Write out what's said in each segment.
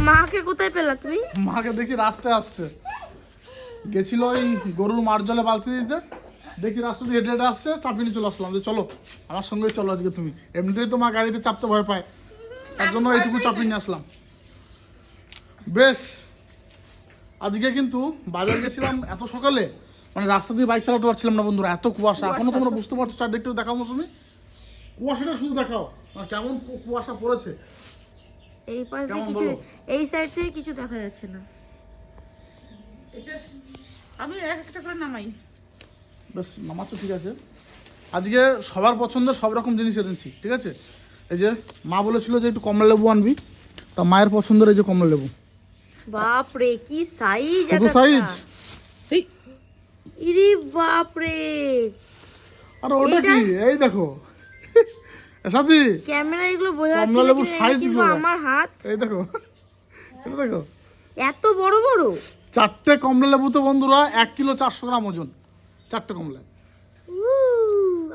মাকে কোথায় পেলা তুমি? মাকে দেখি রাস্তায় আসছে, গেছিল ওই গরুর মার জলে বালতি দিতে, দেখি রাস্তা দিয়ে হেঁটে হেঁটে আসছে, চাপিয়ে নিয়ে চলে আসলাম যে চলো আমার সঙ্গেই চলো আজকে তুমি। এমনিতেই তো মা গাড়িতে চাপতে ভয় পায়, তার জন্য এইটুকু চাপিয়ে নিয়ে আসলাম। বেশ, আজকে কিন্তু বাজার গেছিলাম এত সকালে, মানে রাস্তা দিয়ে বাইক চালাতে পারছিলাম না বন্ধুরা, এত কুয়াশা। এখনো তোমরা বুঝতে পারছো, চারদিকে একটু দেখাও মৌসুমি, কুয়াশাটা শুধু দেখাও, মানে কেমন কুয়াশা পড়েছে। এই পাশ দিয়ে কিছু, এই সাইড থেকে কিছু দেখা যাচ্ছে না। আমি একটা করে নামাই। বেশ, নামাচ্ছ ঠিক আছে। আজকে সবার পছন্দের সব রকম জিনিস এনেছি, ঠিক আছে। এই যে মা বলেছিল যে একটু কমলা লেবু আনবি, তা মায়ের পছন্দের এই যে কমলা লেবু। বাপ রে কি সাইজ! কত সাইজ! ইরে বাপ রে! আর ওটা কি? এই দেখো সাথী, ক্যামেরা এগুলো বোঝা যাচ্ছে কমলা লেবু সাইজ কিন্তু আমার হাত, এই দেখো, এটা দেখো, এত বড় বড়। চারটে কমলা লেবু তো বন্ধুরা 1 কিলো 400 গ্রাম ওজন, চারটে কমলা।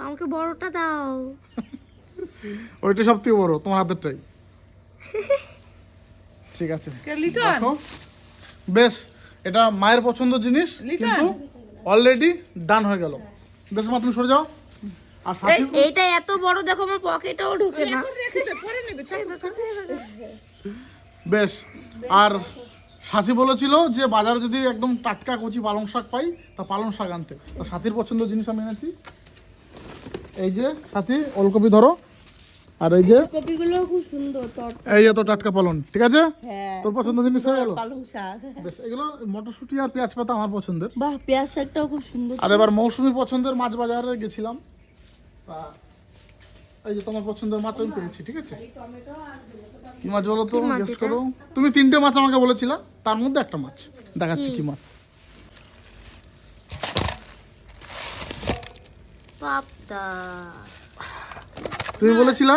আমাকে বড়টা দাও। ওইটা সব থেকে বড়, তোমার হাতেরটাই। ঠিক আছে দেখো, বেশ এটা মায়ের পছন্দের জিনিস, কিন্তু অলরেডি ডান হয়ে গেল। বেশ মা তুমি সরে যাও। আর সাথী এইটা এত বড় দেখো, আমার পকেটেও ঢোকে না। বেশ, আর সাথী বলেছিল যে বাজারে যদি একদম টাটকা কচি পালং শাক পাই তা পালং শাক আনতে। তো সাথীর পছন্দের জিনিস আমি এনেছি। এই যে সাথী, ওলকপি ধরো, আর এই যে কপিগুলো খুব সুন্দর তরতাজা। এই এত টাটকা পালং, ঠিক আছে। হ্যাঁ, তোর পছন্দের জিনিস হয়ে গেল। পালং শাক। বেশ, এগুলো মটরশুঁটি আর পেঁয়াজ পাতা আমার পছন্দের। বাহ, পেঁয়াজ শাকটাও খুব সুন্দর। আর এবার মৌসুমি পছন্দের মাছ বাজারে গেছিলাম, তা এই যে তোমার পছন্দের মাছ আমি পেয়েছি, ঠিক আছে। কি মাছ বলো তো, গেস্ট করো। তুমি 3টে মাছ আমাকে বলেছিলা, তার মধ্যে একটা মাছ দেখাচ্ছি। কি মাছ? পাবদা। তুমি বলেছিলা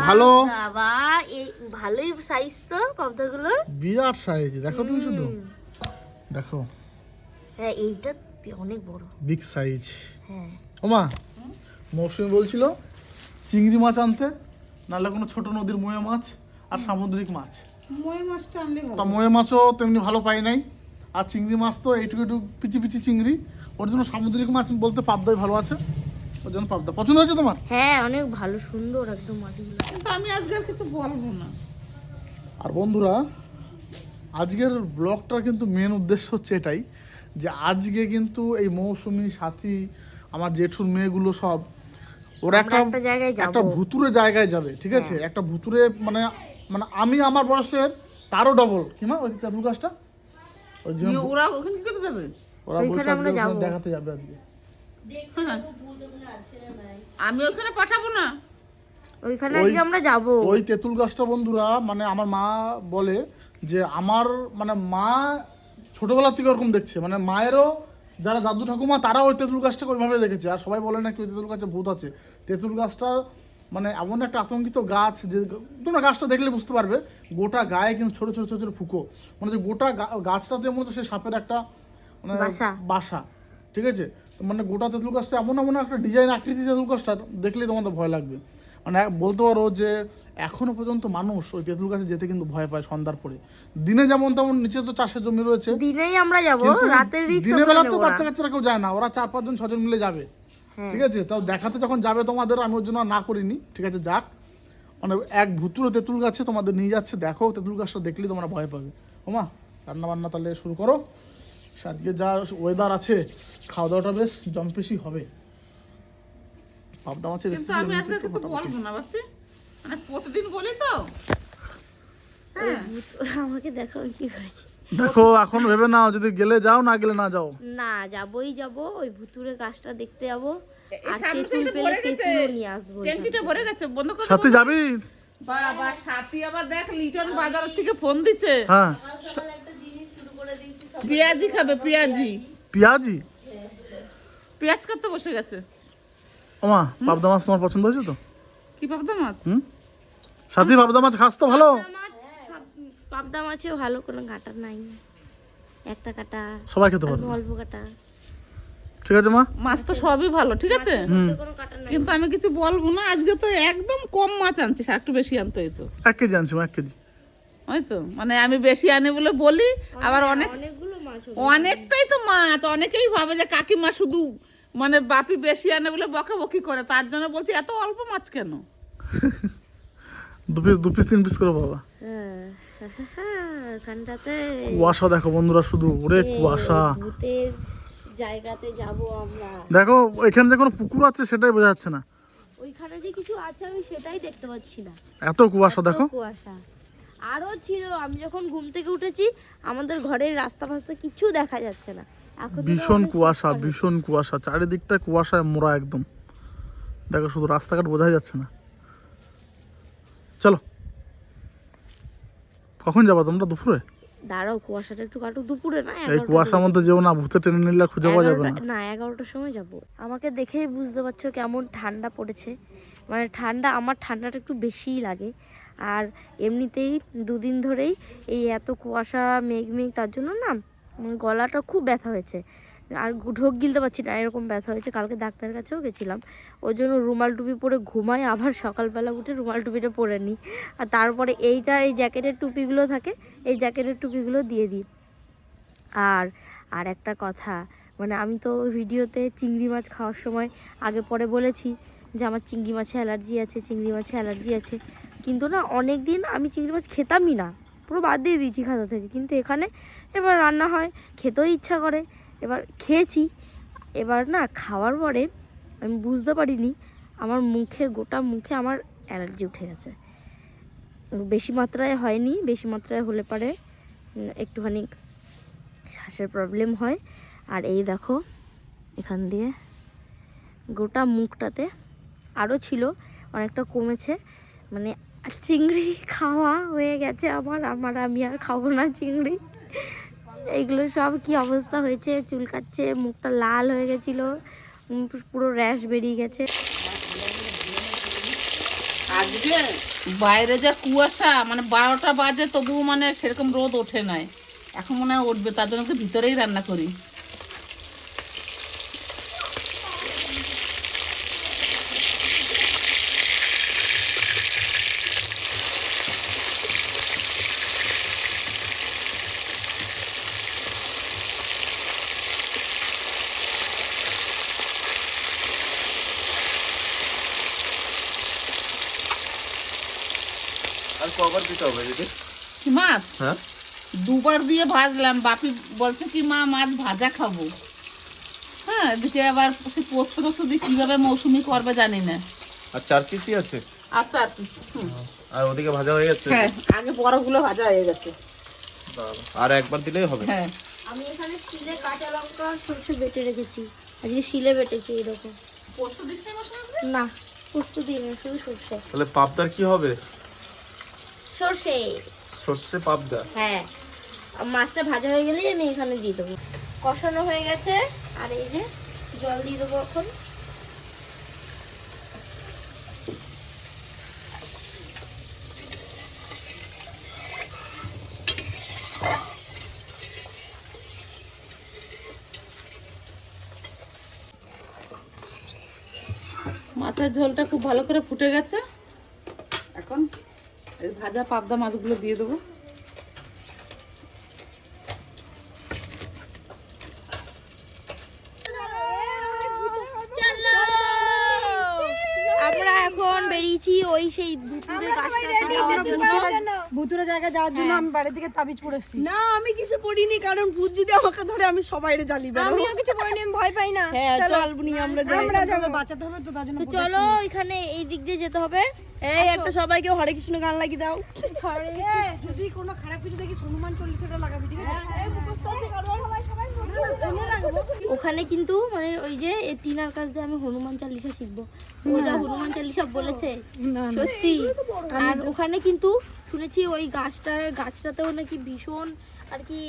ভালো, বাবা এই ভালোই সাইজ তো পাবদাগুলোর, বিরাট সাইজ। দেখো তুমি শুধু দেখো, হ্যাঁ এইটা অনেক বড়, বিগ সাইজ। হ্যাঁ। ওমা, মৌসুমি বলছিল চিংড়ি মাছ আনতে, নাহলে কোনো ছোট নদীর মোয়ে মাছ আর সামুদ্রিক মাছ। মই মাছটা আনলে ভালো। তা মোয়ে মাছও তেমনি ভালো পাই নাই, আর চিংড়ি মাছ তো এইটুকু একটু পিচি পিচি চিংড়ি, ওর জন্য সামুদ্রিক মাছ বলতে পাবদাই ভালো আছে, ওর জন্য পাবদা পছন্দ হয়েছে তোমার। হ্যাঁ অনেক ভালো, সুন্দর একদম মাছগুলো। কিন্তু আমি আজকে আর কিছু বলবো না। আর বন্ধুরা, আজকের ব্লগটার কিন্তু মেন উদ্দেশ্য হচ্ছে এটাই, যে আজকে কিন্তু এই মৌসুমি, সাথী, আমার জেঠুর মেয়েগুলো সব ওরা একটা জায়গায় যাব, একটা ভুতুরে জায়গায় যাবে, ঠিক আছে। একটা ভুতুরে মানে মানে আমি আমার বয়সের তারও ডবল। কি মা, ওই তেঁতুল গাছটা, ওই যে ওরা ওখানে কি করতে যাবে? ওরা বলছে আজকে ওখানে দেখাতে যাবে আজকে। আমি ওখানে পাঠাবো না, ওইখানে আজকে আমরা যাব। ওই তেঁতুল গাছটা বন্ধুরা, মানে আমার মা বলে যে আমার মানে মা ছোটবেলা থেকে ওরকম দেখছে, মানে মায়েরও যারা দাদু ঠাকুমা তারা ওই তেঁতুল গাছটাকে ওইভাবে দেখেছে। আর সবাই বলে নাকি ওই তেঁতুল গাছে ভূত আছে। তেঁতুল গাছটার মানে এমন একটা আতঙ্কিত গাছ যে তোমরা গাছটা দেখলে বুঝতে পারবে, গোটা গায়ে কিন্তু ছোট ছোট ছোট ছোট ফুকো, মানে যে গোটা গাছটাতে মনে হচ্ছে সে সাপের একটা মানে বাসা, ঠিক আছে। তো মানে গোটা তেঁতুল গাছটা এমন এমন একটা ডিজাইন আকৃতি তেঁতুল গাছটার, দেখলেই তোমাদের ভয় লাগবে। মানে বলতে পারো যে এখনো পর্যন্ত মানুষ ওই তেঁতুল গাছে যেতে কিন্তু ভয় পায় সন্ধ্যার পরে। দিনে যেমন তেমন নিচে তো চাষের জমি রয়েছে, দিনেই আমরা যাব, রাতের রিস্ক দিনের বেলা তো বাচ্চা কাচ্চারা কেউ যায় না, ওরা 4-5 জন 6 জন মিলে যাবে, ঠিক আছে। তাও দেখাতে যখন যাবে তোমাদের, আমি ওর জন্য না করিনি, ঠিক আছে। যাক, মানে এক ভুতুরে তেঁতুল গাছে তোমাদের নিয়ে যাচ্ছে, দেখো তেঁতুল গাছটা দেখলেই তোমরা ভয় পাবে। ওমা, রান্না বান্না তাহলে শুরু করো। আজকে যা ওয়েদার আছে, খাওয়া দাওয়াটা বেশ জম্পেশি হবে। পাবদা মাছের কিন্তু আমি আজকে কিছু বলবো না বাপি, মানে প্রতিদিন বলি তো। আমাকে দেখো কি করেছি। দেখো এখন ভেবে নাও, যদি গেলে যাও, না গেলে না যাও। না যাবই যাব, ওই ভুতুরে গাছটা দেখতে যাব, আর তেঁতুল পেলে তেঁতুলও নিয়ে আসবো। ট্যাঙ্কিটা ভরে গেছে, বন্ধ করে সাথে যাবি? বাবা, সাথী আবার দেখ লিটন বাজার থেকে ফোন দিছে। হ্যাঁ, পেঁয়াজি খাবে, পেঁয়াজি পেঁয়াজি, পেঁয়াজ কাটতে বসে গেছে। ওমা, পাবদা মাছ তোমার পছন্দ হয়েছে তো? কি পাবদা মাছ? সাথী পাবদা মাছ খাস তো ভালো? পাবদা মাছে ভালো কোনো কাটা নাই, একটা কাটা সবাই খেতে পারবে, অল্প কাটা, ঠিক আছে মা। মাছ তো সবই ভালো, ঠিক আছে, কোনো কাটা নাই। কিন্তু আমি কিছু বলবো না। আজকে তো একদম কম মাছ আনছিস, আর একটু বেশি আনতে হইতো। 1 কেজি আনছি মা, 1 কেজি। ওই তো মানে আমি বেশি আনি বলে বলি, আবার অনেকগুলো মাছ হবে। অনেকটাই তো মাছ, অনেকেই ভাবে যে কাকিমা শুধু মানে বাপি বেশি আনে বলে বকাবকি করে, তার জন্য বলছি এত অল্প মাছ কেন। 2 পিস 3 পিস করে বাবা। হ্যাঁ, এখানটাতে কুয়াশা দেখো বন্ধুরা, শুধু ওরে কুয়াশা। ভূতের জায়গাতে যাব আমরা। দেখো এখানে যে কোনো পুকুর আছে সেটাই বোঝা যাচ্ছে না, ওইখানে যে কিছু আছে আমি সেটাই দেখতে পাচ্ছি না। এত কুয়াশা দেখো। এত কুয়াশা আরো ছিল, আমি যখন ঘুম থেকে উঠেছি আমাদের ঘরের রাস্তা ফাস্তা কিছু দেখা যাচ্ছে না। এখন তো ভীষণ অনেক কুয়াশা, পরিষ্কার ভীষণ কুয়াশা, চারিদিকটা কুয়াশায় মোড়া একদম। দেখো শুধু রাস্তাঘাট বোঝাই যাচ্ছে না। চলো, কখন যাবা তোমরা? দুপুরে? দাঁড়াও, কুয়াশাটা একটু কাটুক। দুপুরে না, এই কুয়াশার মধ্যে যেও না, ভূতে টেনে নিলে খুঁজে পাওয়া যাবে না। না 11টার সময় যাব। আমাকে দেখেই বুঝতে পারছো কেমন ঠান্ডা পড়েছে। মানে ঠান্ডা, আমার ঠান্ডাটা একটু বেশিই লাগে। আর এমনিতেই 2 দিন ধরেই এই এত কুয়াশা মেঘ মেঘ, তার জন্য না গলাটা খুব ব্যথা হয়েছে, আর ঢোক গিলতে পারছি না, এরকম ব্যথা হয়েছে। কালকে ডাক্তারের কাছেও গেছিলাম, ওই জন্য রুমাল টুপি পরে ঘুমাই, আবার সকালবেলা উঠে রুমাল টুপিটা পরে নিই। আর তারপরে এই জ্যাকেটের টুপিগুলো থাকে, এই জ্যাকেটের টুপিগুলো দিয়ে দিই। আর একটা কথা, মানে আমি তো ভিডিওতে চিংড়ি মাছ খাওয়ার সময় আগে পরে বলেছি যে আমার চিংড়ি মাছে অ্যালার্জি আছে, চিংড়ি মাছে অ্যালার্জি আছে। কিন্তু না, অনেক দিন আমি চিংড়ি মাছ খেতামই না, পুরো বাদ দিয়ে দিয়েছি খাওয়া থেকে। কিন্তু এখানে এবার রান্না হয়, খেতেও ইচ্ছা করে, এবার খেয়েছি। এবার না খাওয়ার পরে আমি বুঝতে পারিনি আমার মুখে, গোটা মুখে আমার অ্যালার্জি উঠে গেছে। বেশি মাত্রায় হয়নি, বেশি মাত্রায় হলে পারে একটুখানি শ্বাসের প্রবলেম হয়। আর এই দেখো এখান দিয়ে গোটা মুখটাতে আরও ছিল, অনেকটা কমেছে। মানে চিংড়ি খাওয়া হয়ে গেছে আমি আর খাবো না চিংড়ি। এইগুলো সব কি অবস্থা হয়েছে, চুলকাচ্ছে, মুখটা লাল হয়ে গেছিলো, পুরো র্যাশ বেরিয়ে গেছে। আজকে বাইরে যা কুয়াশা, মানে 12টা বাজে তবুও মানে সেরকম রোদ ওঠে নাই, এখন মনে হয় উঠবে, তার জন্য ভিতরেই রান্না করি। আর কবার দিতে হবে দিদি? কি মাছ? হ্যাঁ, 2বার দিয়ে ভাজলাম, বাপি বলছে কি মা মাছ ভাজা খাবো। হ্যাঁ, এদিকে আবার সে পোস্ত দিয়ে কিভাবে মৌসুমি করবে জানি না। আর 4 পিসই আছে। আর 4 পিস। আর ওদিকে ভাজা হয়ে গেছে। হ্যাঁ, আগে বড়গুলো ভাজা হয়ে গেছে। বাবা, আর একবার দিলেই হবে। হ্যাঁ, আমি এখানে শিলে কাঁচা লঙ্কা সরষে বেটে রেখেছি, আজকে শিলে বেটেছি। এরকম পোস্ত দিস না মশলা? না, পোস্ত দিই না, শুধু সরষে। তাহলে পাবদার কি হবে? সরষে, সর্ষে পাবদা। হ্যাঁ। আর মাছটা ভাজা হয়ে গেলেই আমি এখানে দিয়ে দেবো। কষানো হয়ে গেছে, আর এই যে জল দিয়ে দেবো এখন। মাছের ঝোলটা খুব ভালো করে ফুটে গেছে, এখন এই ভাজা পাবদা মাছগুলো দিয়ে দেবো। আমরা এখন বেরিয়েছি ওই সেই ভুতুরে গাছটা দেখার জন্য। ভুতুরে জায়গায় যাওয়ার জন্য আমি বাড়ি থেকে তাবিজ পড়েছি। না, আমি কিছু পড়িনি, কারণ ভূত যদি আমাকে ধরে আমি সবাইরে জ্বালিয়ে দেব। আমিও কিছু পড়িনি, আমি ভয় পাই না। হ্যাঁ, চলবনি আমরা যাই। আমরা যাব, বাঁচাতে হবে তো, তার জন্য। তো চলো, এখানে এই দিক দিয়ে যেতে হবে। এই একটা সবাইকে হরে কৃষ্ণ গান লাগিয়ে দাও। যদি কোনো খারাপ কিছু দেখিস হনুমান 40টা লাগাবি, ঠিক আছে? এই মুখস্থ আছে, সবাই মনে রাখবো। ওখানে কিন্তু মানে ওই যে এই টিনার কাছ দিয়ে আমি হনুমান চালিসা শিখবো। ও যা হনুমান চালিসা বলেছে সত্যি। আর ওখানে কিন্তু শুনেছি ওই গাছটাতেও নাকি ভীষণ আর কি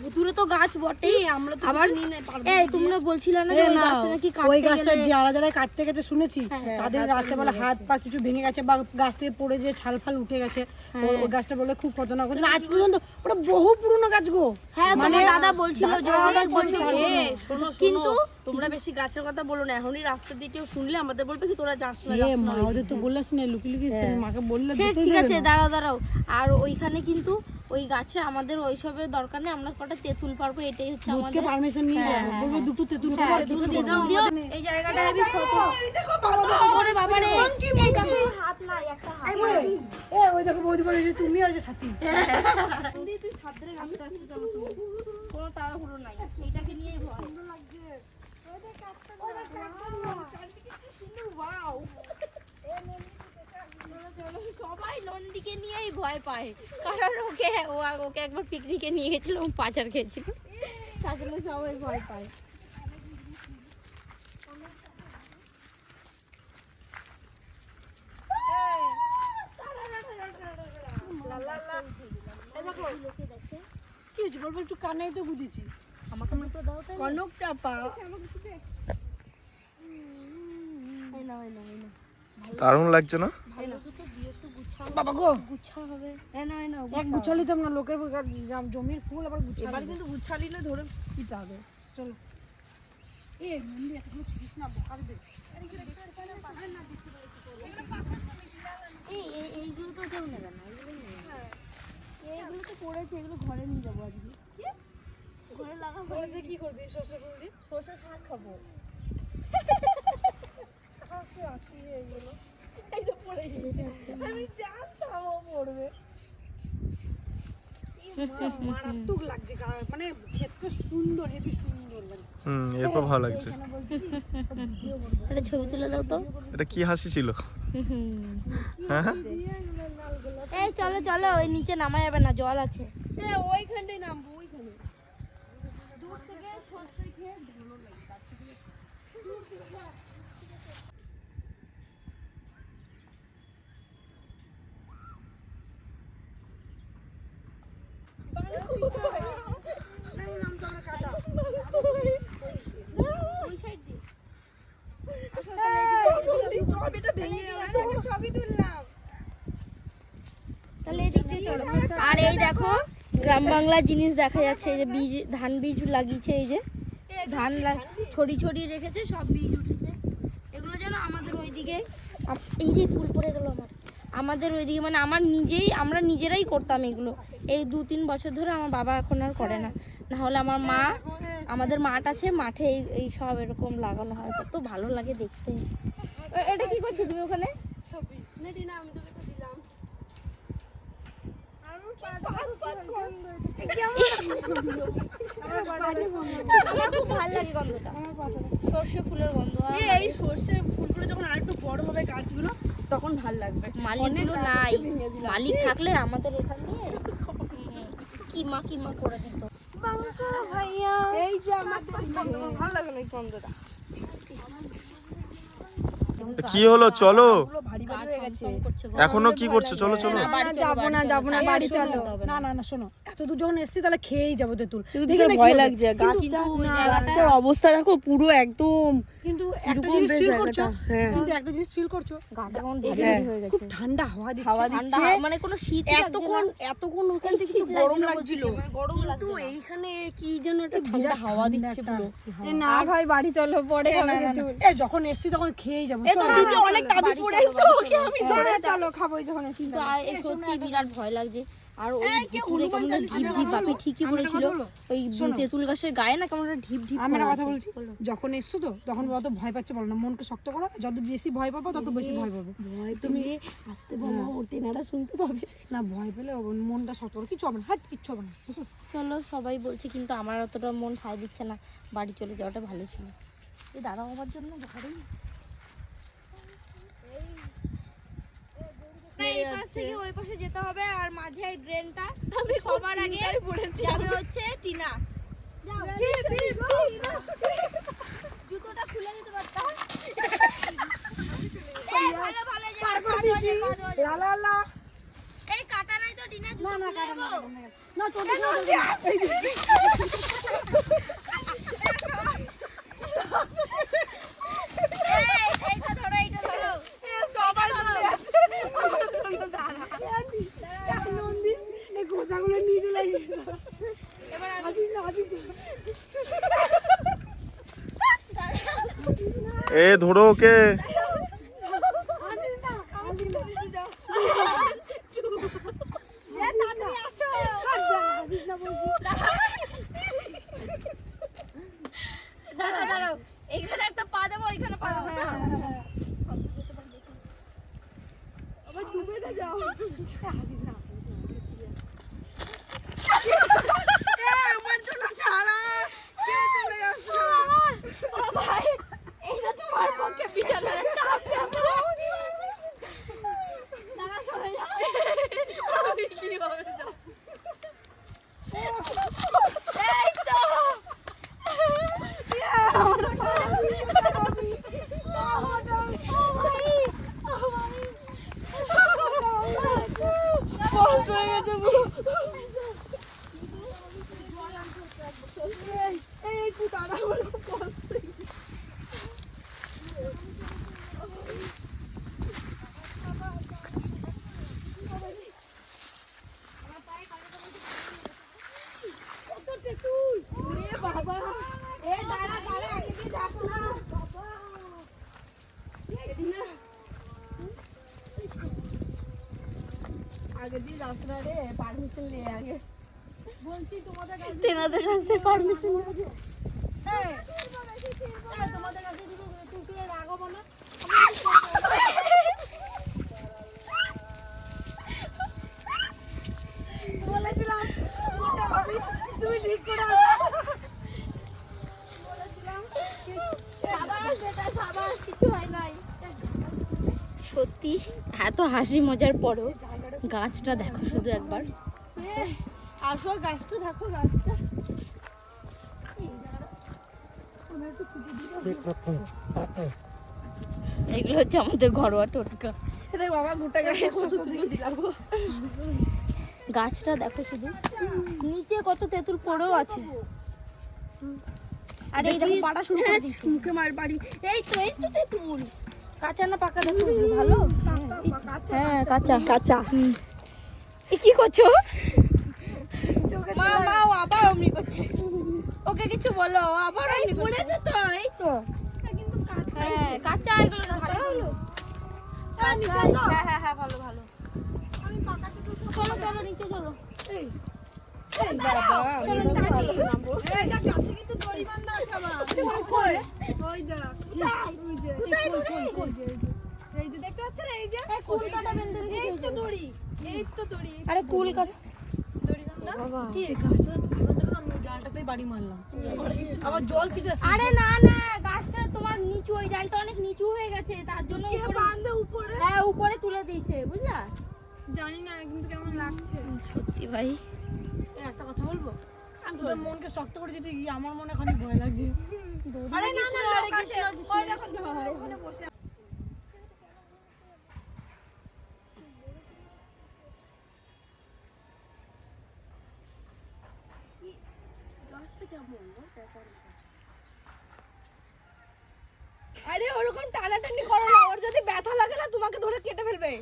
ভুতুরে তো গাছ বটেই, আমরা তো আবার নিয়ে পারবো। এই তোমরা বলছিলে না যে ওই গাছটা নাকি ওই কাটতে গাছটা গেলে- যারা যারা কাটতে গেছে শুনেছি তাদের রাত্রেবেলা হাত পা কিছু ভেঙে গেছে বা গাছ থেকে পড়ে যে ছাল ফাল উঠে গেছে। ওই গাছটা বলে খুব খতরনাক হচ্ছে আজ পর্যন্ত। ওটা বহু পুরনো গাছ গো। হ্যাঁ তোমার দাদা বলছিল যে অনেক বছর পুরনো। শোনো কিন্তু তোমরা বেশি গাছের কথা বলো না, এখনই রাস্তা দিয়ে কেউ শুনলে আমাদের বলবে কি তোরা যাস না। মা ওদের তো বললাস না, লুকি লুকি মাকে বললে সে ঠিক আছে, দাঁড়াও। আর ওইখানে কিন্তু ওই গাছে আমাদের ওইসবের দরকার নেই, আমরা কটা তেঁতুল পারবো, এটাই হচ্ছে দুধকে আমাদের। পারমিশন নিয়ে যাবো, বলবো দুটো তেঁতুল হ্যাঁ, পারো, তেঁতুল কিছু দিয়ে করবো দাও। না। এই জায়গাটা হেবি ছোট। ওরে বাবা রে, এই কাছে হাত নাই, একটা হাত নাই। ওই দেখো বৌদি বলে যে তুমি আর যে সাথী। তুই সাদরে আমি কোনো তাড়াহুড়ো নাই, এইটাকে নিয়েই ভয়। সবাই নন্দীকে নিয়েই ভয় পায়, কারণ ওকে একবার পিকনিকে নিয়ে গেছিল, পাচার খেয়েছিল, তার জন্য সবাই ভয় পায়। কি হয়েছে বলবো, একটু কানেই তো বুঝেছি। আমাকে দুটো দাও তাই। কনক চাপা দারুণ লাগছে না? বাবা গো, গুচ্ছা হবে। এক গুছালি তো না, লোকের জমির ফুল আবার গুছালি। এবার কিন্তু গুছালিলে ধরে দিতে হবে। চলো এই নন্দি এতগুলো ছিলিস না, বকা দেবে। এইগুলো তো কেউ নেবে না, এইগুলো তো পড়েছে, এগুলো ঘরে নিয়ে যাবো আজকে। ঘরে লাগাবো। বলেছে কি করবি সরষে ফুল দিয়ে? সরষে শাক খাবো। আমি জানতাম ও পড়বে। মারাত্মক লাগছে, মানে ক্ষেতটা সুন্দর, হেবি সুন্দর লাগছে। এরপর ভালো লাগছে। একটা ছবি তুলে দাও তো। এটা কি হাসি ছিল? হ্যাঁ এই চলো, ওই নিচে নামা যাবে না, জল আছে। ওইখানটাই নামবো, ওইখানে। দূর থেকে সরষে খেয়ে ভালো লাগে। ওই সাইড দিয়ে। তাহলে এদিক দিয়ে চলো। আর এই দেখো গ্রাম বাংলার জিনিস দেখা যাচ্ছে, এই যে বীজ, ধান বীজ লাগিয়েছে, এই যে ধান ছড়িয়ে রেখেছে, সব বীজ উঠেছে। এগুলো যেন আমাদের ওইদিকে, এই যে ফুল পড়ে গেল আমাদের ওইদিকে, মানে আমরা নিজেরাই করতাম এগুলো। এই 2-3 বছর ধরে আমার বাবা এখন আর করে না, না হলে আমাদের মাঠ আছে, মাঠে এই সব এরকম লাগানো হয়, কত ভালো লাগে দেখতে। এটা কি করছো তুমি ওখানে? ছবি না, আমি তোকে তো দিলাম। আমার খুব ভালো লাগে গন্ধটা, সর্ষে ফুলের গন্ধ। এই সর্ষে ফুলগুলো যখন আরেকটু বড় হবে গাছগুলো, তখন ভাল লাগবে। মালিকগুলো নাই, মালিক থাকলে আমাদের এখানে কিমা করে দিত। এই যে আমার ভালো লাগে না এই গন্ধটা। কি হলো? চলো, ভারী ভারী হয়ে গেছে। এখনো কি করছো? চলো চলো। যাবো না, বাড়ি চলো। না শোনো, এত দূর যখন এসেছি তাহলে খেয়েই যাবো তেঁতুল। ভয় লাগছে, গাছটার অবস্থা দেখো পুরো একদম। কিন্তু একটা জিনিস ফিল করছো, গাটা কেমন ভারী হয়ে গেছে। খুব ঠান্ডা হাওয়া দিচ্ছে, মানে কোনো শীত এতক্ষণ ওখান থেকে একটু গরম লাগছিল, কিন্তু এইখানে কি যেন একটা ঠান্ডা হাওয়া দিচ্ছে পুরো। না ভাই বাড়ি চলো, পরে এই যখন এসেছি তখন খেয়েই যাবো। দিদি অনেক তাবিজ পড়ে এসেছো, ওকে আমি চলো খাবো যখন। কিন্তু সত্যি বিরাট ভয় লাগছে। আর ওই পুকুরে কেমন ঢিপ বাপি ঠিকই পড়েছিল, ওই তেঁতুল গাছের গায়ে না কেমন ঢিপ আমি একটা কথা বলছি, যখন এসছো তো তখন অত ভয় পাচ্ছে বলো না, মনকে শক্ত করো, যত বেশি ভয় পাবো তত বেশি ভয় পাবে। তুমি আসতে বলো, ওর তেনারা শুনতে পাবে না, ভয় পেলে মনটা শক্ত করো, কিচ্ছু হবে না, কিচ্ছু হবে না। চলো, সবাই বলছে, কিন্তু আমার অতটা মন সায় দিচ্ছে না, বাড়ি চলে যাওয়াটা ভালো ছিল। এই দাদা বাবার জন্য ঘরেই এই পাশ থেকে ওই পাশে যেতে হবে, আর মাঝে এই ড্রেনটা সবার আগে যাবে হচ্ছে টিনা। জুতোটা খুলে দিতে পারতাম। ভালো এই কাটা নাই তো না না কাটেন না না চলে গোসাগুলো নিয়ে চলে এ ধরো ওকে। এখানে একটা পা দেবো, এখানে পা দেবো না। আমার জন্য ছাড়া কে চলে আসছো? ও ভাই, এটা তোমার পক্ষে বিশাল একটা দাঁড়া, সরে যাও। আমি কিভাবে যাবো? এই তো কষ্ট হয়ে গেছে পুরো। এই তুই দাদা বলে কষ্ট হয়ে গেছে। বাবা এই দাঁড়া দাঁড়া, আগে দিয়ে যাস না বাবা। আগে দিয়ে যাস না রে, পারমিশন নিয়ে আগে বলছি তোমাদের কাছে, তেনাদের কাছ থেকে পারমিশন নিয়ে। হ্যাঁ তোমাদের কাছে তুই রাগবো না। বলেছিলাম তুমি ঠিক করে আসো, বলেছিলাম সাবাস বেটা সাবাস, কিছু হয় নাই। সত্যি এত হাসি মজার পরেও গাছটা দেখো শুধু একবার। আসো গাছটা দেখো, গাছটা এগুলো হচ্ছে আমাদের ঘরোয়া টোটকা। বাবা গোটা গাছটা দেখো শুধু, নিচে কত তেঁতুল পড়েও আছে। আরে এই দেখো পাড়া শুরু করে দিয়েছে, মুখে মার বাড়ি। এই তো তেঁতুল, কাঁচা না পাকা দেখো ভালো। হ্যাঁ কাঁচা কাঁচা। এ কি করছো? মা মা ও আবার অমনি করছে, ওকে কিছু বলো, আবার অমনি করছে তো। এই তো কিন্তু কাঁচা, হ্যাঁ কাঁচা, এগুলো ভালো হলো। হ্যাঁ হ্যাঁ হ্যাঁ ভালো ভালো। আমি পাকা তেঁতুল, চলো চলো নিচে চলো। এই বাবা চলো নিচে চলো। এই দেখ কাছে কিন্তু দড়ি বাঁধা আছে আমার। ওই দেখ ওই যে এই যে দেখতে পাচ্ছ না, এই যে কুল কাটা বেঁধে রেখেছে। এই তো দড়ি, এই তো দড়ি। আরে কুল কাটা দড়ি বাঁধা বাবা, কি গাছটা দড়ি বাঁধা না, আমি ডালটাতেই বাড়ি মারলাম, আবার জল ছিটে আসছে। আরে না না, গাছটা তোমার নিচু, ওই ডালটা অনেক নিচু হয়ে গেছে, তার জন্য উপরে বাঁধবে, উপরে হ্যাঁ উপরে তুলে দিয়েছে, বুঝলা? জানি না কিন্তু কেমন লাগছে সত্যি ভাই। একটা কথা বলবো, আমি তোর মনকে শক্ত করে যেতে গিয়ে আমার মনে খানিক ভয় লাগছে। আরে না না, আরে কৃষ্ণ কই দেখো ওখানে বসে। আরে ওরকম টানাটানি করো না, ওর যদি ব্যথা লাগে না তোমাকে ধরে কেটে ফেলবে।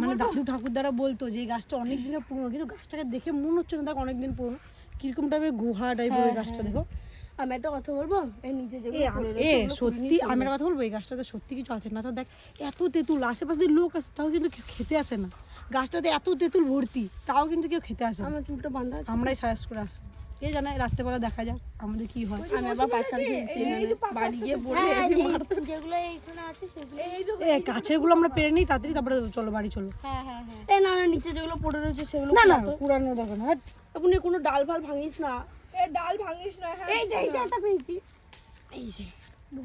মানে দাদু ঠাকুর দ্বারা বলতো যে এই গাছটা অনেক দিনের পুরনো, কিন্তু গাছটাকে দেখে মনে হচ্ছে না দেখ অনেকদিন পুরনো, কিরকম টাইপের গুহা টাইপের ওই গাছটা। দেখো আমি একটা কথা বলবো, এই নিচে সত্যি আমি একটা কথা বলবো, এই গাছটাতে সত্যি কিছু আছে না। তো দেখ এত তেঁতুল, আশেপাশে লোক আছে তাও কিন্তু কেউ খেতে আসে না। গাছটাতে এত তেঁতুল ভর্তি তাও কিন্তু কেউ খেতে আসে না। আমার চুলটা বাঁধা, আমরাই সাজেস্ট করে আসি। কে জানে রাত্রেবেলা দেখা যাক আমাদের কি হয়। আমি আবার পাছার খেয়েছি বাড়ি গিয়ে বলে যেগুলো এইখানে আছে সেগুলো, এই গাছেরগুলো আমরা পেরে নিই তাড়াতাড়ি, তারপরে চলো বাড়ি চলো। হ্যাঁ হ্যাঁ হ্যাঁ। এই না না, নিচে যেগুলো পড়ে রয়েছে সেগুলো না না পুরানো দেখো না, এখন কোনো ডাল ফাল ভাঙিস না। এই ডাল ভাঙিস না। হ্যাঁ এই যে একটা পেয়েছি, এই যে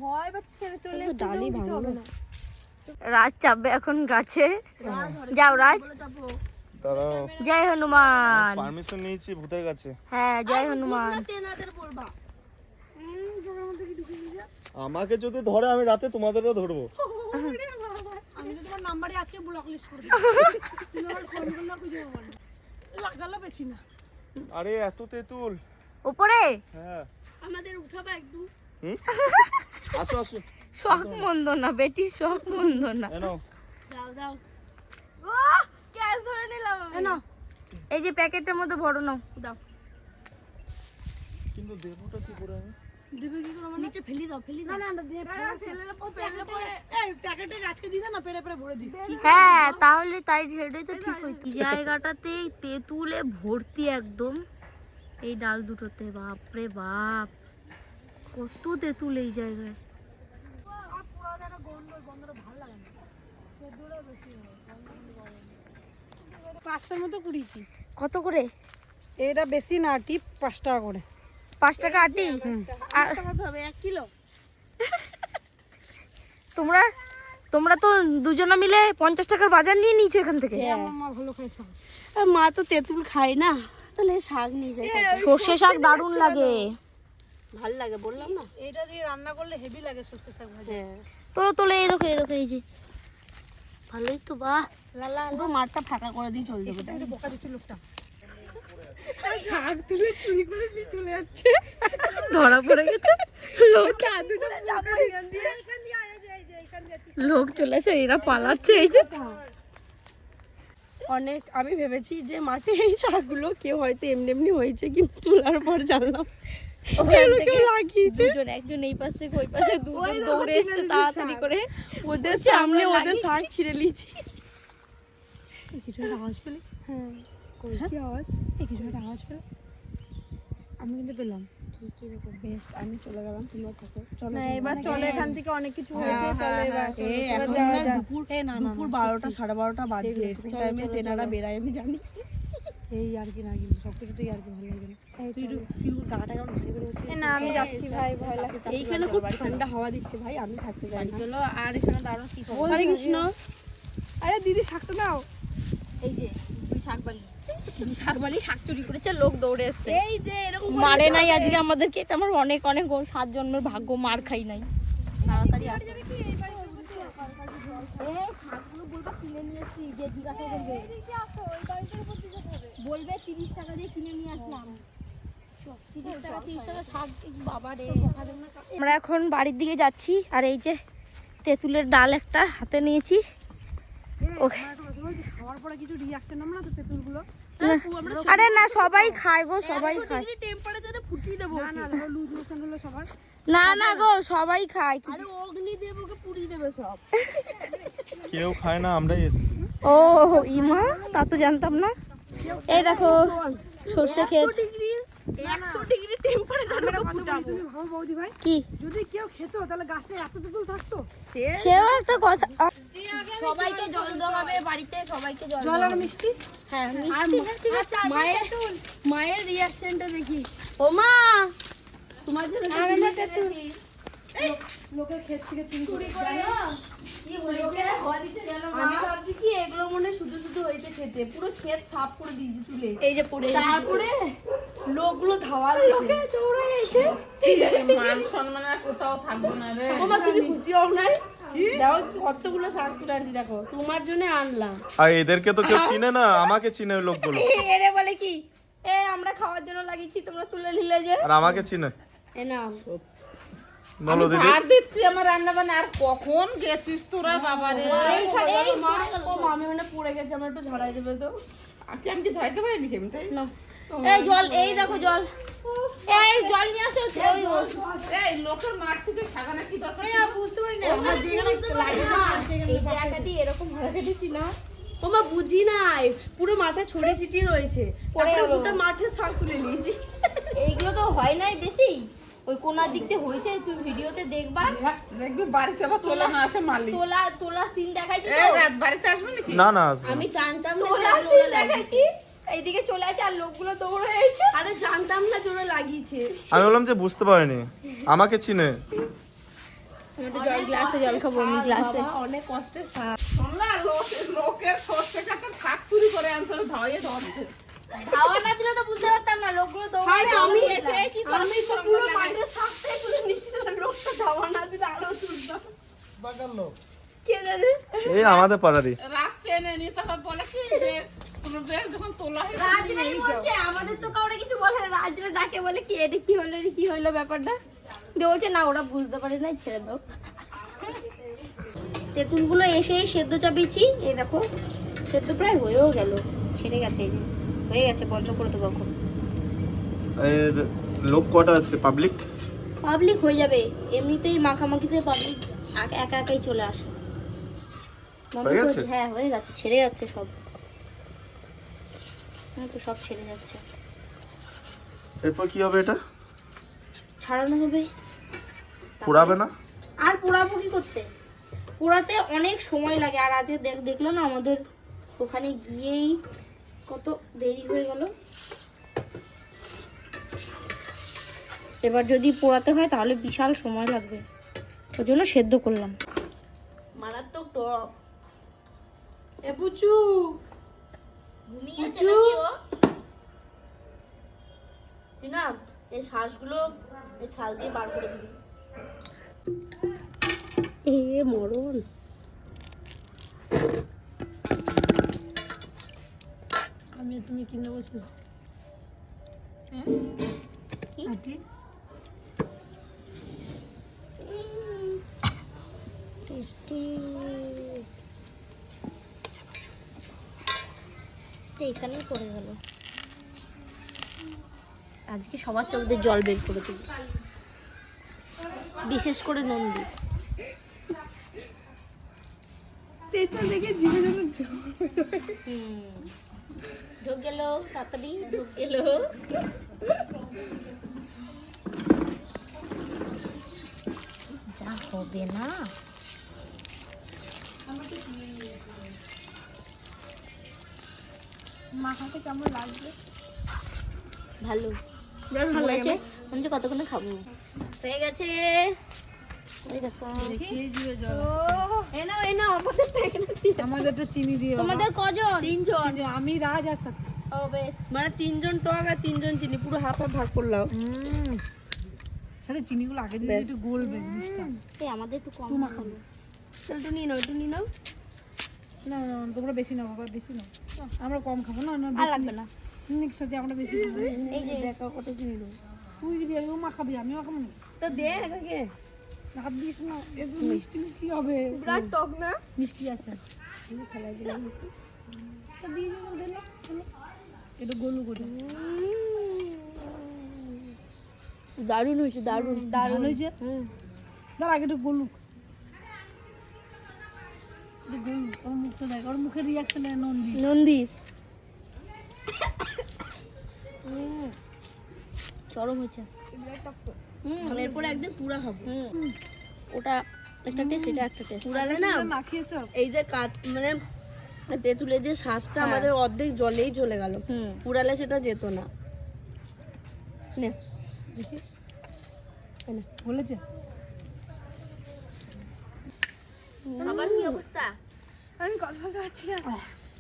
ভয় পাচ্ছে চলে ডালই ভাঙবে না। রাজ চাপবে এখন গাছে, যাও রাজ। জয় হনুমান। পারমিশন নিয়েছি ভূতের কাছে। হ্যাঁ জয় হনুমান। আমাকে যদি ধরে আমি রাতে তোমাদেরও ধরবো। তোমার নাম্বারে আজকে ব্লক লিস্ট করে দিই তুমি আমার ফোন করলে খুঁজে পাবো না লাগালো পেছি না আরে এত তেঁতুল। উপরে হ্যাঁ আমাদের উঠাবা একটু আসো আসো। শখ মন্দ না, বেটির শখ মন্দ না। এনো দাও দাও ও ক্যাশ ধরে নিলাম আমি। না এই যে প্যাকেটটার মধ্যে ভরো নাও, দাও। কিন্তু দেবুটা কি করে আমি? দেবে কি করে নিচে ফেলি দাও না না দিয়ে ফেলে পরে এই প্যাকেটে আজকে দিদা না পেড়ে পেড়ে ভরে দিই হ্যাঁ তাহলে তাই সেটাই তো ঠিক হইতো। জায়গাটাতে তেঁতুলে ভর্তি একদম, এই ডাল দুটোতে। বাপ রে বাপ, কত তেঁতুল এই জায়গায়। পাঁচটার মতো কুড়িয়েছি কত করে? এটা বেশি না টিপ 5 টাকা করে। 5 টাকা আটি? আর হবে 1 কিলো। তোমরা তোমরা তো দুজনে মিলে 50 টাকার বাজার নিয়ে নিয়েছো এখান থেকে। আমার মা ভালো খায় শাক। আর মা তো তেঁতুল খায় না, তাহলে শাক নিয়ে যায়। সর্ষে শাক দারুণ লাগে। ভালো লাগে বললাম না, এটা দিয়ে রান্না করলে হেভি লাগে সর্ষে শাক ভাজা। তোলো তোলো, এই দেখো এই দেখো, এই যে ভালোই তো। বাহ, লালা পুরো মাঠটা ফাঁকা করে দিয়ে চলে যাবে। একটু বকা দিচ্ছে লোকটা। শাক তুলে চুরি করে নিয়ে চলে যাচ্ছে। ধরা পড়ে গেছে লোক। লোক চলে আসে, এরা পালাচ্ছে। এই যে অনেক আমি ভেবেছি যে মাঠে এই শাকগুলো কেউ হয়তো এমনি এমনি হয়েছে, কিন্তু তোলার পর জানলাম ওখান থেকে লাগিয়েছে। দুজন, একজন এই পাশ থেকে ওই পাশে, দুজন দৌড়ে এসছে তাড়াতাড়ি করে। ওদের সামনে ওদের শাক ছিঁড়ে লিয়েছি। কিছু একটা আওয়াজ পেলে? হ্যাঁ কি আওয়াজ? এই কিছু একটা আওয়াজ পেলে? আমি কিন্তু পেলাম। বেশ, আমি চলে গেলাম, তোমরা থাকো। চলো এবার চলে, এখান থেকে অনেক কিছু হয়েছে। চলো এবার যাওয়া যাক। দুপুর 12টা 12:30 বাজছে। এই টাইমে তেনারা বেরায় আমি জানি। এই আর কি না, কিন্তু সবকিছুতেই আর কি ভালো লাগে না। গাটা কেমন ভারী করে হচ্ছে। না আমি যাচ্ছি ভাই, ভয় লাগছে। এইখানে খুব ঠান্ডা হাওয়া দিচ্ছে ভাই, আমি থাকতে চাই না। চলো। আর এখানে দারুণ কি খবর? হরে কৃষ্ণ। আরে দিদি শাকটা নাও। এই যে দুই শাকবালি, শাক চুরি করেছে, লোক দৌড়ে এসছে। এই যে এরকম মারে নাই আজকে আমাদেরকে, এটা আমার অনেক অনেক 7 জন্মের ভাগ্য, মার খাই নাই। তাড়াতাড়ি আসো। এই শাকগুলো বলবা কিনে নিয়ে এসছি, যে জিজ্ঞাসা করবে বলবে 30 টাকা দিয়ে কিনে নিয়ে আসলাম। 30 টাকা শাক, বাবা রে। আমরা এখন বাড়ির দিকে যাচ্ছি, আর এই যে তেঁতুলের ডাল একটা হাতে নিয়েছি। ওকে, খাওয়ার পরে কিছু রিঅ্যাকশন হবে না তো তেঁতুলগুলো? আরে না, সবাই খায় গো, সবাই খায়। টেম্পারেচারে ফুটিয়ে দেবো। না না, লুজ মোশন হলো সবার। না না গো, সবাই খায়। আরে অগ্নি দেবকে পুড়িয়ে দেবে সব। কেউ খায় না, আমরাই এসেছি। ও ইমা, তা তো জানতাম না। এই দেখো সর্ষে ক্ষেত। 100 ডিগ্রি টেম্পারেচারে ফুটাবো। তুমি ভাবো বৌদি ভাই, কি যদি কেউ খেত তাহলে গাছটা এত তেঁতুল থাকতো? সেও একটা কথা। সবাইকে জল দেওয়া হবে বাড়িতে, সবাইকে জল জল আর মিষ্টি। হ্যাঁ মিষ্টি, হ্যাঁ ঠিক আছে। মায়ের রিঅ্যাকশনটা দেখি। ও মা, তোমার জন্য তেঁতুল লোকের ক্ষেত থেকে চুরি করে কি হয়েছে? আমি ভাবছি কি এগুলো মনে হয় শুধু শুধু হয়েছে খেতে, পুরো ক্ষেত সাফ করে দিয়েছি চুলে। এই যে পড়ে তারপরে লোকগুলো ধাওয়া লোকে দৌড়ে এসে। মান সম্মান আর কোথাও থাকবো না রে। তোমার তুমি খুশি হও না? দেখো কতগুলো শাক তুলে আনছি, দেখো তোমার জন্য আনলাম। আর এদেরকে তো কেউ চিনে না, আমাকে চিনে ওই লোকগুলো। এরে বলে কি, এ আমরা খাওয়ার জন্য লাগিয়েছি, তোমরা তুলে নিলে যে। আর আমাকে চিনে। এ নাও। বলো দিদি। আর দিচ্ছি আমার রান্না বান্না। আর কখন গেছিস তোরা বাবা রে? এই ও মামি মানে পড়ে গেছে, আমার একটু ঝাড়াই দেবে তো? আমি কি ধরতে পারিনি কেমতে? এই জল, এই দেখো জল, এই জল নিয়ে আসো। এই লোকের মাঠ থেকে সাগানা কি দরকার? বুঝতে পারি না আমার যেখানে লাগে না এই জায়গাটি এরকম ভাড়াকাটি কি না? ও মা বুঝি নাই, পুরো মাঠে ছড়িয়ে ছিটিয়ে রয়েছে, তারপরে গোটা মাঠে শাক তুলে নিয়েছি। এইগুলো তো হয় নাই বেশি, ওই কোনার দিক দিয়ে হয়েছে, তুমি ভিডিওতে দেখবা। দেখবি বাড়িতে আবার চলে না আসে মালিক। তোলা সিন দেখাইছি এই তো। রাত বাড়িতে আসবে নাকি? না না আসবে না। আমি জানতাম না তোলা যে সিন ওরা দেখাইছি, এইদিকে চলে আসে আর লোকগুলো দৌড়ে এসেছে। আরে জানতাম না জোরে লাগিয়েছে। আমি বললাম যে বুঝতে পারিনি, আমাকে চিনে। আমি একটু জল, গ্লাসে জল খাবো আমি, গ্লাসে। বাবা অনেক কষ্টের শাক। তোমরা লোকের সর্ষে কাটা শাক চুরি করে আনতে ধরে ধরছে। খাওয়া না দিলে তো বুঝতে পারতাম না, লোকগুলো দৌড়ে আরে আমি কি করে আমি তো পুরো মাঠে শাকটাই তুলে নিচ্ছিলাম, লোকটা ধাওয়া না দিলে আরো তুলতাম। কে জানে? এই আমাদের পাড়ারই। রাত চেনে নি, তারপর বলে কি যে কোনো বেশ যখন তোলা হয়েছে রাজরাই বলছে আমাদের তো কাউরে কিছু বলে না। রাজরা ডাকে বলে কি এটা কি হলো রে, কি হলো ব্যাপারটা, দিয়ে বলছে না ওরা বুঝতে পারে না, ছেড়ে দাও। তেঁতুলগুলো এসেই সেদ্ধ চাপিয়েছি, এই দেখো সেদ্ধ প্রায় হয়েও গেল, ছেড়ে গেছে, এই যে হয়ে গেছে, বন্ধ করে দেবো এখন। এর লোক কটা আছে পাবলিক? পাবলিক হয়ে যাবে, এমনিতেই মাখামাখিতে পাবলিক একা একাই চলে আসে। বন্ধ হয়ে করে গেছে? দিই। হ্যাঁ হয়ে যাচ্ছে, ছেড়ে যাচ্ছে সব, হ্যাঁ তো সব ছেড়ে যাচ্ছে, এরপর কি হবে এটা? ছাড়ানো হবে। পুরাবে না? আর পোড়াবো কি করতে, পোড়াতে অনেক সময় লাগে। আর আজকে দেখলো না আমাদের ওখানে গিয়েই কত দেরি হয়ে গেল। এবার যদি পোড়াতে হয় তাহলে বিশাল সময় লাগবে, ওই জন্য সেদ্ধ করলাম। মারাত্মক টক। এ বুচু ঘুমিয়েছে নাকি ও? টিনা এই শ্বাসগুলো এই ছাল দিয়ে বার করে দিবি। এ মরণ। আমি তুমি কিনে বসেছি সাথী টেস্টি। এখানেই পড়ে গেল। আজকে সবার চোখ দিয়ে জল বের করে দিবি, বিশেষ করে নন্দী। ঢুক গেল, তাড়াতাড়ি ঢুক গেল। যা হবে না, মাখাতে কেমন লাগবে? ভালো ভালো আছে, আমি যে কতক্ষণে খাবো। হয়ে গেছে, খেয়ে দিবে জল আমাদেরটা চিনি দিয়ে তোমাদের কজন? 3 জন। আমি রাজ আর সাথী ও বেশ, মানে 3 জন টক আর 3 জন চিনি, পুরো হাফ হাফ ভাগ করলাম। সাথে চিনিগুলো আগে দিয়ে একটু গলবে জিনিসটা। এই আমাদের একটু কম মাখাবো। তাহলে একটু নিয়ে নাও, একটু নিয়ে নাও। না না তোমরা বেশি নাও বাবা, বেশি নাও, আমরা কম খাবো না। না আর লাগবে না। চিনির সাথে আমরা বেশি খাবো। এই যে দেখো কত চিনি দেবো। তুই দিবি, ও মাখাবি, আমি মাখাবো না। তা দে আগে, মাখা দিস না, একটু মিষ্টি মিষ্টি হবে। বিরাট টক না? মিষ্টি আছে, ফেলাই দিলাম একটু। তা দিয়ে দিলাম, ঢেলে, ঢেলে। এটা গোলু করে দারুণ হয়েছে, দারুণ। দারুণ হয়েছে। দাঁড়া আগে একটু গলুক, একটু গলুক। ওর মুখটা দেখ, ওর মুখের রিয়াকশনে নন্দী। নন্দী চরম হয়েছে। এরপরে একদিন পুরা খাবো। ওটা একটা টেস্ট, এটা একটা টেস্ট। পুরালে না মাখিয়েছ এই যে মানে তেঁতুলের যে শ্বাসটা আমাদের অর্ধেক জলেই চলে গেল, পুরালে সেটা যেত না। নে দেখি বলেছে। সবার কি অবস্থা? আমি কথা বলতে পারছি না।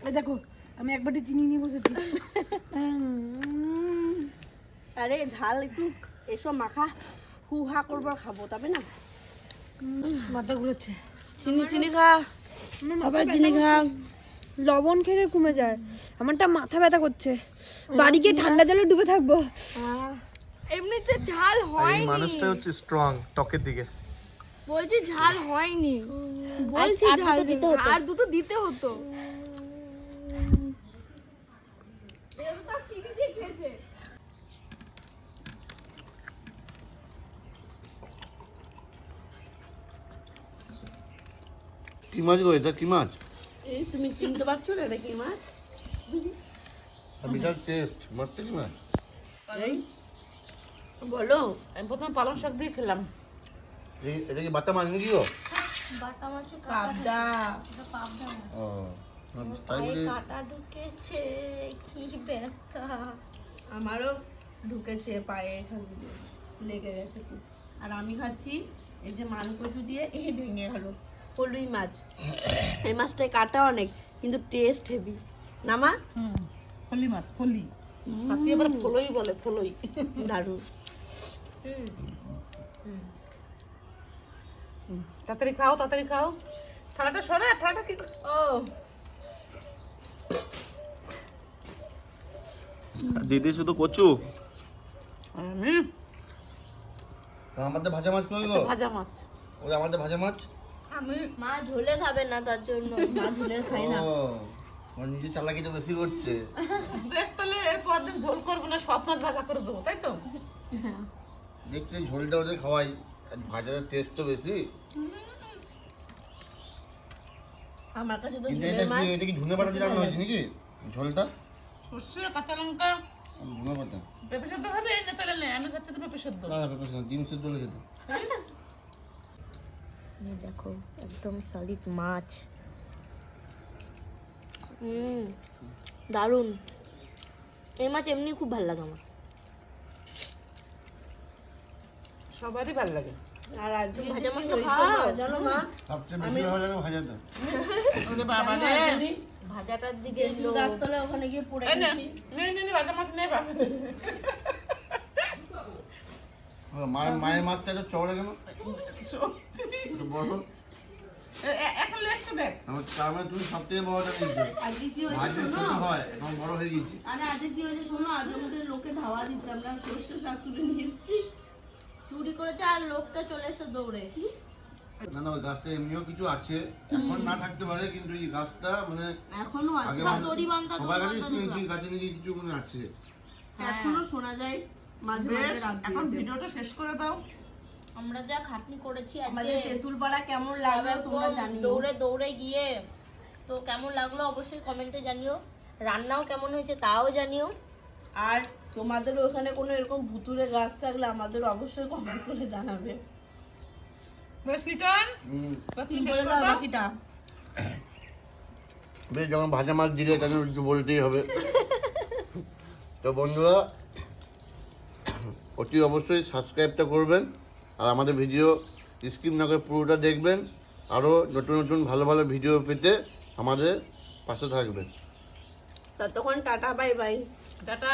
এই দেখো আমি এক বাটি চিনি নিয়ে বসেছি। আরে ঝাল একটু এসব মাখা হু হা করবার খাবো, তবে না। মাথা ঘুরেছে। চিনি চিনি খা, আবার চিনি খা। লবণ খেলে কমে যায়, আমারটা মাথা ব্যথা করছে। বাড়ি গিয়ে ঠান্ডা জলে ডুবে থাকবো। এমনিতে ঝাল এই মানুষটা হচ্ছে স্ট্রং টকের দিকে। বলছি ঝাল হয়নি, বলছি ঝাল দিতে হতো। আর দুটো দিতে হতো। এটা তো চিনি দিয়ে খেয়েছে। কি মাছ গো এটা? কি মাছ? এই তুমি চিনতে পারছো না এটা কি মাছ? বিশাল টেস্ট, মাছটা কি মাছ? বলো। আমি প্রথমে পালং শাক দিয়ে খেলাম। এটা কি বাটা মাছ নাকি গো? বাটা মাছে পাবদা। ও তাই বলে কাটা ঢুকেছে, কি ব্যথা। আমারও ঢুকেছে পায়ে, এখান দিয়ে লেগে গেছে খুব। আর আমি খাচ্ছি এই যে মানকচু দিয়ে, এই ভেঙে গেল ফলুই মাছ। এই মাছটায় কাটা অনেক কিন্তু টেস্ট হেভি না মা? ফলি মাছ, ফলি। সাথে আবার ফলই বলে, ফলই। দারুণ। তাড়াতাড়ি খাও, তাড়াতাড়ি খাও। থালাটা সরে, থালাটা কি ও দিদি শুধু কচু। আমাদের ভাজা মাছ কই গো? ভাজা মাছ। ওই আমাদের ভাজা মাছ। আমি মা ঝোলে খাবে না তার জন্য মা ঝোলের খাই না। ও মানে নিজে চালাকিটা বেশি করছে। বেশ তাহলে এরপর দিন ঝোল করবো না, সব মাছ ভাজা করে দেবো, তাই তো? দেখছি ঝোলটা ওদের খাওয়াই, আর ভাজার টেস্ট তো বেশি। আমার কাছে তো কিন্তু ঝোলের মাছ এটা কি ধনে পাতা দিয়ে রান্না হয়েছে নাকি ঝোলটা? সর্ষে, কাঁচা লঙ্কা, ধনে পাতা পেঁপে সেদ্ধ খাবে না তাহলে নেই, আমি খাচ্ছি তো পেঁপে সেদ্ধ। না পেঁপে না, ডিম সেদ্ধ হলে খেতে। এই দেখো একদম সলিড মাছ। দারুণ। এই মাছ এমনি খুব ভালো লাগে আমার। সবারই ভালো লাগে। আর আজকে ভাজা ভাজা মাছটা মাছ খাও। জানো মা, সবচেয়ে বেশি ভালো লাগে ভাজাটা। ওরে বাবা রে, ভাজাটার দিকে তেঁতুল গাছতলায় ওখানে গিয়ে পড়ে এই নে, গেছি। নে, ভাজা মাছ নে বাবা। মায়ের মাছটা এত চওড়া কেন? সত্যি। এত বড়? এখন লেসটা দেখ। আমার তার মানে তুমি সবথেকে বড়টা নিয়েছো। আজকে কি হয়েছে ভাজলে শোনো, ছোট হয়, এখন বড় হয়ে গিয়েছে। আরে আজকে কি হয়েছে শোনো, আজ আমাদের লোকে ধাওয়া দিচ্ছে, আমরা সর্ষে শাক তুলে নিয়ে এসেছি। চুরি করেছে আর লোকটা চলে এসে দৌড়ে। না না, ওই গাছটা এমনিও কিছু আছে, এখন না থাকতে পারে, কিন্তু এই গাছটা মানে এখনো আছে, আগে বা দড়ি বাঁধা সবার কাছে শুনেছি গাছে নাকি কিছু মানে আছে। এখনো শোনা যায় মাঝে মাঝে বেশ, রাত এখন জেগে। ভিডিওটা শেষ করে দাও। আমরা যা খাটনি করেছি আমাদের আজকে তেঁতুল পাড়া কেমন লাগবে তোমরা জানিও। দৌড়ে দৌড়ে গিয়ে, তো কেমন লাগলো অবশ্যই কমেন্টে জানিও। রান্নাও কেমন হয়েছে তাও জানিও। আর তোমাদের ওখানে কোনো এরকম ভুতুরে গাছ থাকলে আমাদের অবশ্যই কমেন্ট করে জানাবে। বেশ লিটন, তুমি শেষ বলে করে দাও দাও। বাকিটা। বেশ, যখন ভাজা মাছ দিলে তাদের একটু বলতেই হবে। তো বন্ধুরা, অতি অবশ্যই সাবস্ক্রাইবটা করবেন, আর আমাদের ভিডিও স্কিপ না করে পুরোটা দেখবেন। আরও নতুন নতুন ভালো ভালো ভিডিও পেতে আমাদের পাশে থাকবেন। ততক্ষণ টাটা, বাই বাই। টাটা।